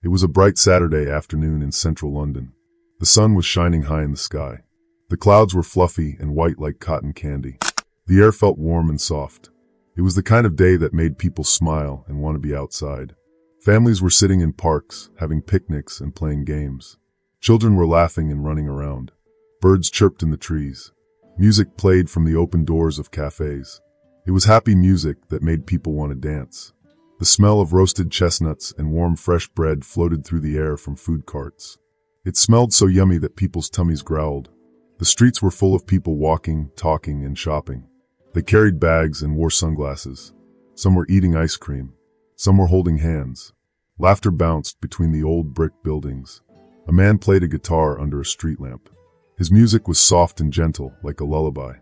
It was a bright Saturday afternoon in central London. The sun was shining high in the sky. The clouds were fluffy and white like cotton candy. The air felt warm and soft. It was the kind of day that made people smile and want to be outside. Families were sitting in parks, having picnics and playing games. Children were laughing and running around. Birds chirped in the trees. Music played from the open doors of cafes. It was happy music that made people want to dance. The smell of roasted chestnuts and warm fresh bread floated through the air from food carts. It smelled so yummy that people's tummies growled. The streets were full of people walking, talking, and shopping. They carried bags and wore sunglasses. Some were eating ice cream. Some were holding hands. Laughter bounced between the old brick buildings. A man played a guitar under a street lamp. His music was soft and gentle, like a lullaby.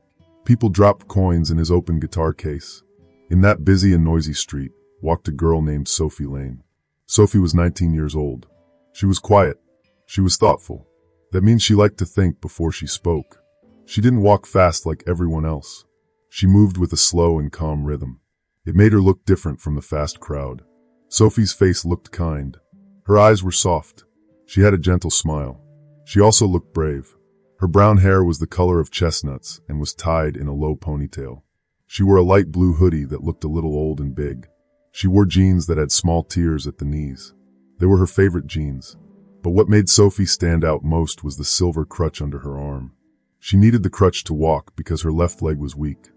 People dropped coins in his open guitar case. In that busy and noisy street walked a girl named Sophie Lane. Sophie was 19 years old. She was quiet. She was thoughtful. That means she liked to think before she spoke. She didn't walk fast like everyone else. She moved with a slow and calm rhythm. It made her look different from the fast crowd. Sophie's face looked kind. Her eyes were soft. She had a gentle smile. She also looked brave. Her brown hair was the color of chestnuts and was tied in a low ponytail. She wore a light blue hoodie that looked a little old and big. She wore jeans that had small tears at the knees. They were her favorite jeans. But what made Sophie stand out most was the silver crutch under her arm. She needed the crutch to walk because her left leg was weak.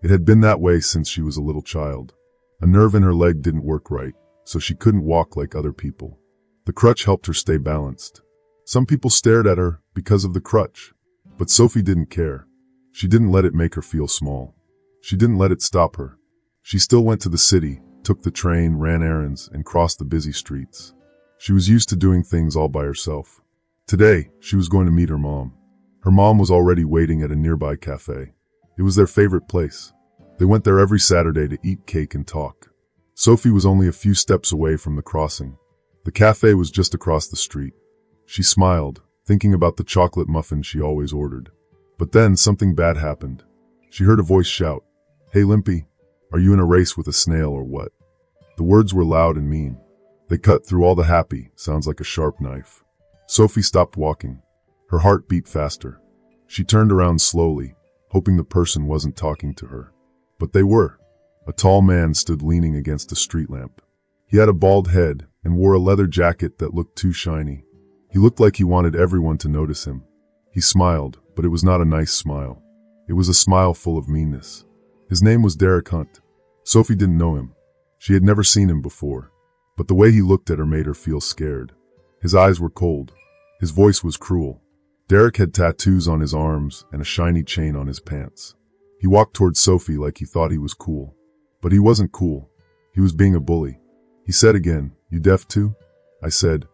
It had been that way since she was a little child. A nerve in her leg didn't work right, so she couldn't walk like other people. The crutch helped her stay balanced. Some people stared at her because of the crutch, but Sophie didn't care. She didn't let it make her feel small. She didn't let it stop her. She still went to the city, took the train, ran errands, and crossed the busy streets. She was used to doing things all by herself. Today, she was going to meet her mom. Her mom was already waiting at a nearby cafe. It was their favorite place. They went there every Saturday to eat cake and talk. Sophie was only a few steps away from the crossing. The cafe was just across the street. She smiled, thinking about the chocolate muffin she always ordered. But then something bad happened. She heard a voice shout, "Hey Limpy, are you in a race with a snail or what?" The words were loud and mean. They cut through all the happy, sounds like a sharp knife. Sophie stopped walking. Her heart beat faster. She turned around slowly, hoping the person wasn't talking to her. But they were. A tall man stood leaning against a street lamp. He had a bald head and wore a leather jacket that looked too shiny. He looked like he wanted everyone to notice him. He smiled, but it was not a nice smile. It was a smile full of meanness. His name was Derek Hunt. Sophie didn't know him. She had never seen him before. But the way he looked at her made her feel scared. His eyes were cold. His voice was cruel. Derek had tattoos on his arms and a shiny chain on his pants. He walked towards Sophie like he thought he was cool. But he wasn't cool. He was being a bully. He said again, "You deaf too?" I said,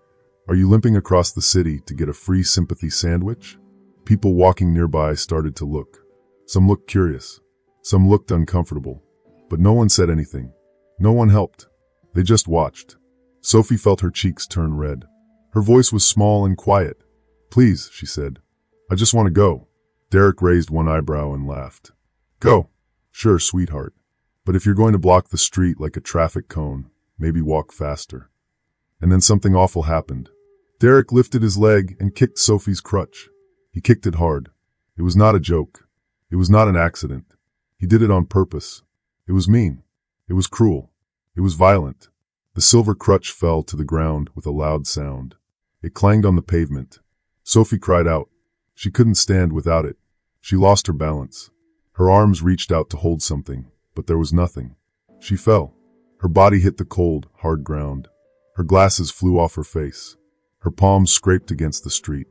"Are you limping across the city to get a free sympathy sandwich?" People walking nearby started to look. Some looked curious. Some looked uncomfortable. But no one said anything. No one helped. They just watched. Sophie felt her cheeks turn red. Her voice was small and quiet. "Please," she said. "I just want to go." Derek raised one eyebrow and laughed. "Go. Sure, sweetheart. But if you're going to block the street like a traffic cone, maybe walk faster." And then something awful happened. Derek lifted his leg and kicked Sophie's crutch. He kicked it hard. It was not a joke. It was not an accident. He did it on purpose. It was mean. It was cruel. It was violent. The silver crutch fell to the ground with a loud sound. It clanged on the pavement. Sophie cried out. She couldn't stand without it. She lost her balance. Her arms reached out to hold something, but there was nothing. She fell. Her body hit the cold, hard ground. Her glasses flew off her face. Her palms scraped against the street.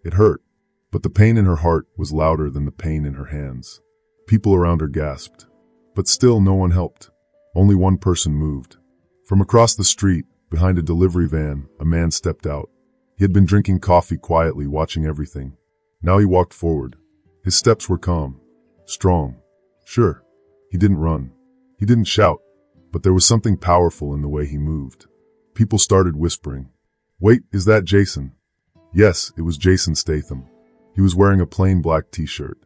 It hurt, but the pain in her heart was louder than the pain in her hands. People around her gasped. But still no one helped. Only one person moved. From across the street, behind a delivery van, a man stepped out. He had been drinking coffee quietly, watching everything. Now he walked forward. His steps were calm, strong. Sure, he didn't run. He didn't shout, but there was something powerful in the way he moved. People started whispering. "Wait, is that Jason?" Yes, it was Jason Statham. He was wearing a plain black t-shirt.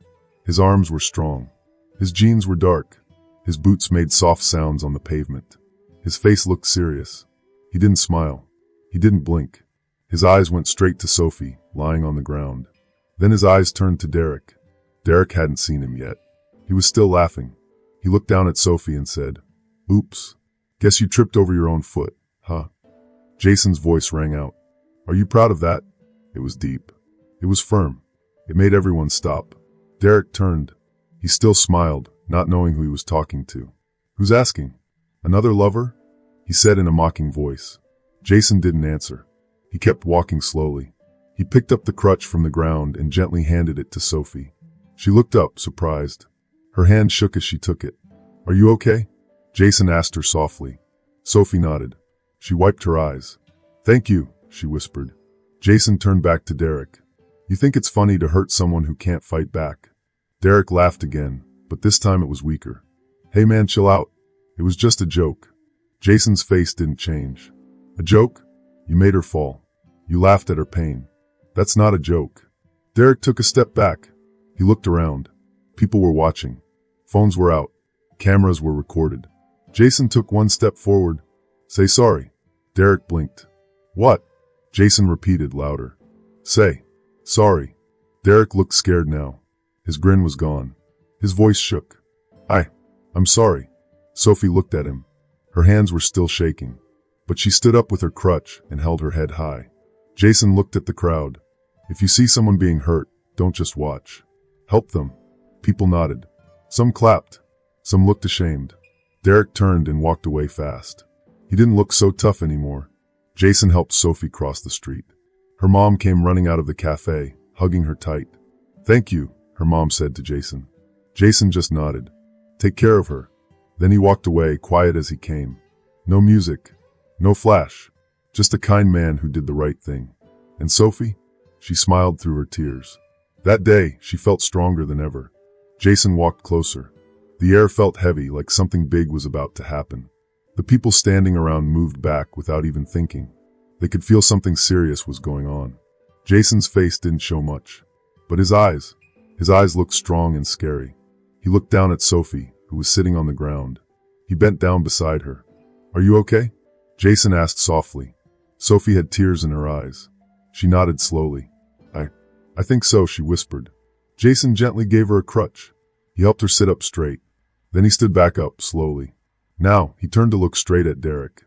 His arms were strong. His jeans were dark. His boots made soft sounds on the pavement. His face looked serious. He didn't smile. He He didn't blink. His eyes went straight to Sophie, lying on the ground. Then his eyes turned to Derek. Derek hadn't seen him yet. He was still laughing. He looked down at Sophie and said, "Oops. Guess you tripped over your own foot, huh?" Jason's voice rang out. "Are you proud of that?" It was deep. It was firm. It made everyone stop. Derek turned. He still smiled, not knowing who he was talking to. "Who's asking? Another lover?" he said in a mocking voice. Jason didn't answer. He kept walking slowly. He picked up the crutch from the ground and gently handed it to Sophie. She looked up, surprised. Her hand shook as she took it. "Are you okay?" Jason asked her softly. Sophie nodded. She wiped her eyes. "Thank you," she whispered. Jason turned back to Derek. "You think it's funny to hurt someone who can't fight back?" Derek laughed again, but this time it was weaker. "Hey man, chill out. It was just a joke." Jason's face didn't change. "A joke? You made her fall. You laughed at her pain. That's not a joke." Derek took a step back. He looked around. People were watching. Phones were out. Cameras were recorded. Jason took one step forward. "Say sorry." Derek blinked. "What?" Jason repeated louder. "Say sorry." Derek looked scared now. His grin was gone. His voice shook. I'm sorry." Sophie looked at him. Her hands were still shaking, but she stood up with her crutch and held her head high. Jason looked at the crowd. "If you see someone being hurt, don't just watch. Help them." People nodded. Some clapped. Some looked ashamed. Derek turned and walked away fast. He didn't look so tough anymore. Jason helped Sophie cross the street. Her mom came running out of the cafe, hugging her tight. "Thank you," her mom said to Jason. Jason just nodded. "Take care of her." Then he walked away, quiet as he came. No music. No flash. Just a kind man who did the right thing. And Sophie? She smiled through her tears. That day, she felt stronger than ever. Jason walked closer. The air felt heavy, like something big was about to happen. The people standing around moved back without even thinking. They could feel something serious was going on. Jason's face didn't show much. But his eyes looked strong and scary. He looked down at Sophie, who was sitting on the ground. He bent down beside her. "Are you okay?" Jason asked softly. Sophie had tears in her eyes. She nodded slowly. I think so," she whispered. Jason gently gave her a crutch. He helped her sit up straight. Then he stood back up, slowly. Now, he turned to look straight at Derek.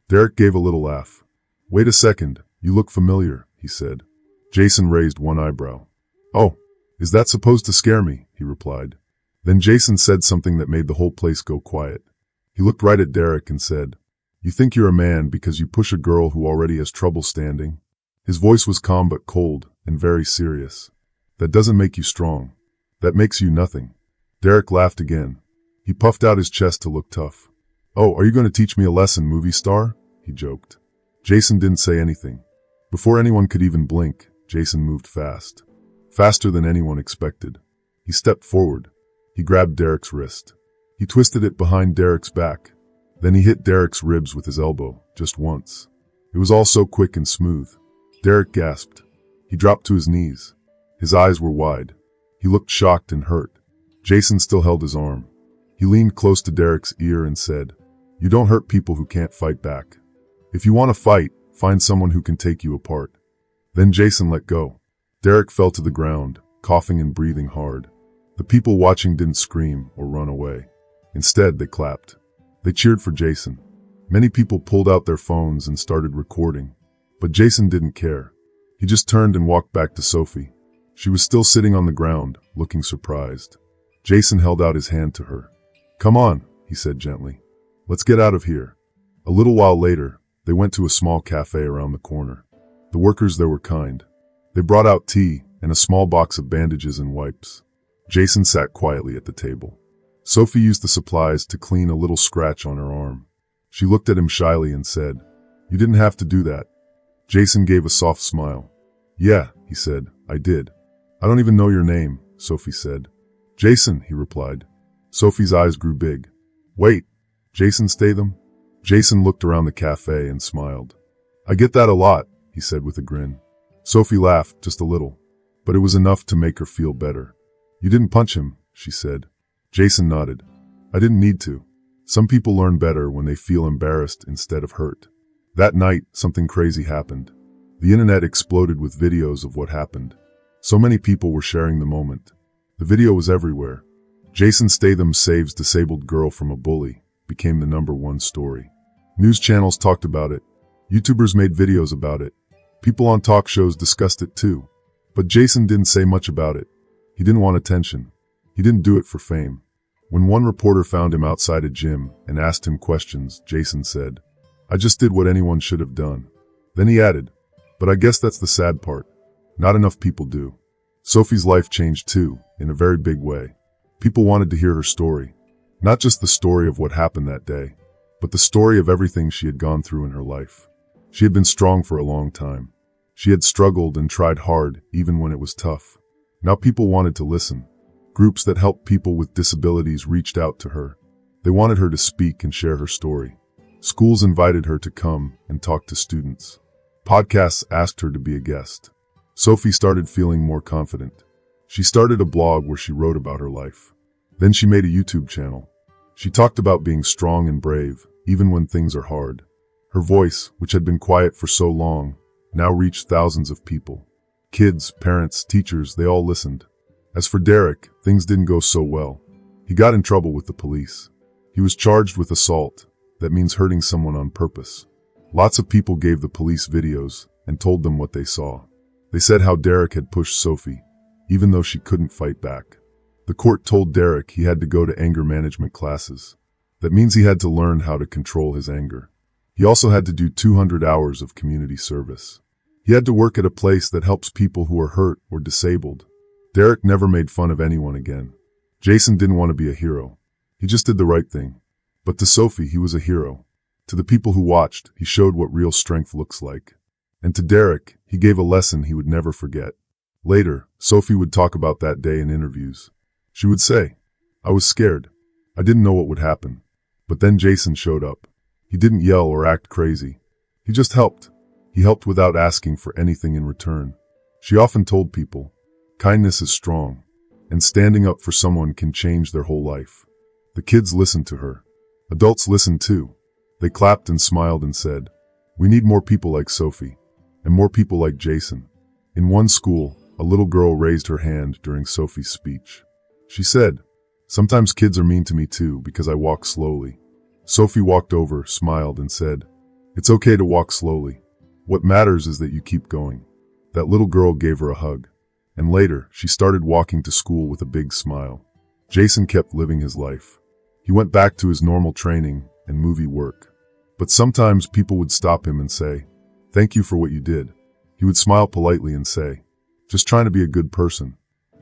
Derek gave a little laugh. "Wait a second, you look familiar," he said. Jason raised one eyebrow. "Oh, is that supposed to scare me?" he replied. Then Jason said something that made the whole place go quiet. He looked right at Derek and said, "You think you're a man because you push a girl who already has trouble standing?" His voice was calm but cold and very serious. "That doesn't make you strong. That makes you nothing." Derek laughed again. He puffed out his chest to look tough. "Oh, are you going to teach me a lesson, movie star?" he joked. Jason didn't say anything. Before anyone could even blink, Jason moved fast. Faster than anyone expected. He stepped forward. He grabbed Derek's wrist. He twisted it behind Derek's back. Then he hit Derek's ribs with his elbow, just once. It was all so quick and smooth. Derek gasped. He dropped to his knees. His eyes were wide. He looked shocked and hurt. Jason still held his arm. He leaned close to Derek's ear and said, "You don't hurt people who can't fight back. If you want to fight, find someone who can take you apart." Then Jason let go. Derek fell to the ground, coughing and breathing hard. The people watching didn't scream or run away. Instead, they clapped. They cheered for Jason. Many people pulled out their phones and started recording. But Jason didn't care. He just turned and walked back to Sophie. She was still sitting on the ground, looking surprised. Jason held out his hand to her. "Come on," he said gently. "Let's get out of here." A little while later, they went to a small cafe around the corner. The workers there were kind. They brought out tea and a small box of bandages and wipes. Jason sat quietly at the table. Sophie used the supplies to clean a little scratch on her arm. She looked at him shyly and said, "You didn't have to do that." Jason gave a soft smile. "Yeah," he said, "I did." "I don't even know your name," Sophie said. "Jason," he replied. Sophie's eyes grew big. "Wait, Jason Statham?" Jason looked around the cafe and smiled. "I get that a lot," he said with a grin. Sophie laughed, just a little, but it was enough to make her feel better. "You didn't punch him," she said. Jason nodded. "I didn't need to. Some people learn better when they feel embarrassed instead of hurt." That night, something crazy happened. The internet exploded with videos of what happened. So many people were sharing the moment. The video was everywhere. Jason Statham saves disabled girl from a bully became the #1 story. News channels talked about it. YouTubers made videos about it. People on talk shows discussed it too. But Jason didn't say much about it. He didn't want attention. He didn't do it for fame. When one reporter found him outside a gym and asked him questions, Jason said, "I just did what anyone should have done." Then he added, "But I guess that's the sad part. Not enough people do." Sophie's life changed too, in a very big way. People wanted to hear her story. Not just the story of what happened that day, but the story of everything she had gone through in her life. She had been strong for a long time. She had struggled and tried hard, even when it was tough. Now people wanted to listen. Groups that helped people with disabilities reached out to her. They wanted her to speak and share her story. Schools invited her to come and talk to students. Podcasts asked her to be a guest. Sophie started feeling more confident. She started a blog where she wrote about her life. Then she made a YouTube channel. She talked about being strong and brave, even when things are hard. Her voice, which had been quiet for so long, now reached thousands of people. Kids, parents, teachers, they all listened. As for Derek, things didn't go so well. He got in trouble with the police. He was charged with assault. That means hurting someone on purpose. Lots of people gave the police videos and told them what they saw. They said how Derek had pushed Sophie, even though she couldn't fight back. The court told Derek he had to go to anger management classes. That means he had to learn how to control his anger. He also had to do 200 hours of community service. He had to work at a place that helps people who are hurt or disabled. Derek never made fun of anyone again. Jason didn't want to be a hero. He just did the right thing. But to Sophie, he was a hero. To the people who watched, he showed what real strength looks like. And to Derek, he gave a lesson he would never forget. Later, Sophie would talk about that day in interviews. She would say, "I was scared. I didn't know what would happen. But then Jason showed up. He didn't yell or act crazy. He just helped. He helped without asking for anything in return." She often told people, kindness is strong, and standing up for someone can change their whole life. The kids listened to her. Adults listened too. They clapped and smiled and said, "We need more people like Sophie, and more people like Jason." In one school, a little girl raised her hand during Sophie's speech. She said, "Sometimes kids are mean to me too because I walk slowly." Sophie walked over, smiled, and said, "It's okay to walk slowly. What matters is that you keep going." That little girl gave her a hug. And later, she started walking to school with a big smile. Jason kept living his life. He went back to his normal training and movie work. But sometimes people would stop him and say, "Thank you for what you did." He would smile politely and say, "Just trying to be a good person."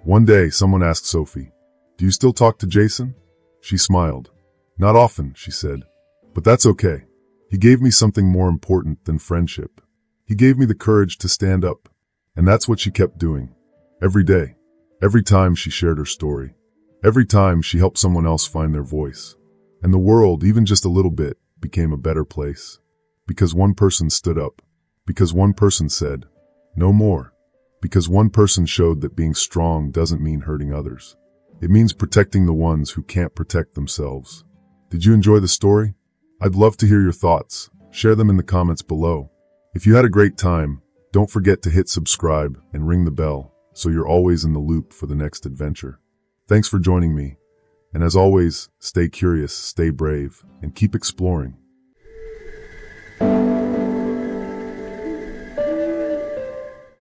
One day, someone asked Sophie, "Do you still talk to Jason?" She smiled. "Not often," she said. "But that's okay. He gave me something more important than friendship. He gave me the courage to stand up." And that's what she kept doing. Every day. Every time she shared her story. Every time she helped someone else find their voice. And the world, even just a little bit, became a better place. Because one person stood up. Because one person said, "No more." Because one person showed that being strong doesn't mean hurting others. It means protecting the ones who can't protect themselves. Did you enjoy the story? I'd love to hear your thoughts. Share them in the comments below. If you had a great time, don't forget to hit subscribe and ring the bell so you're always in the loop for the next adventure. Thanks for joining me. And as always, stay curious, stay brave, and keep exploring.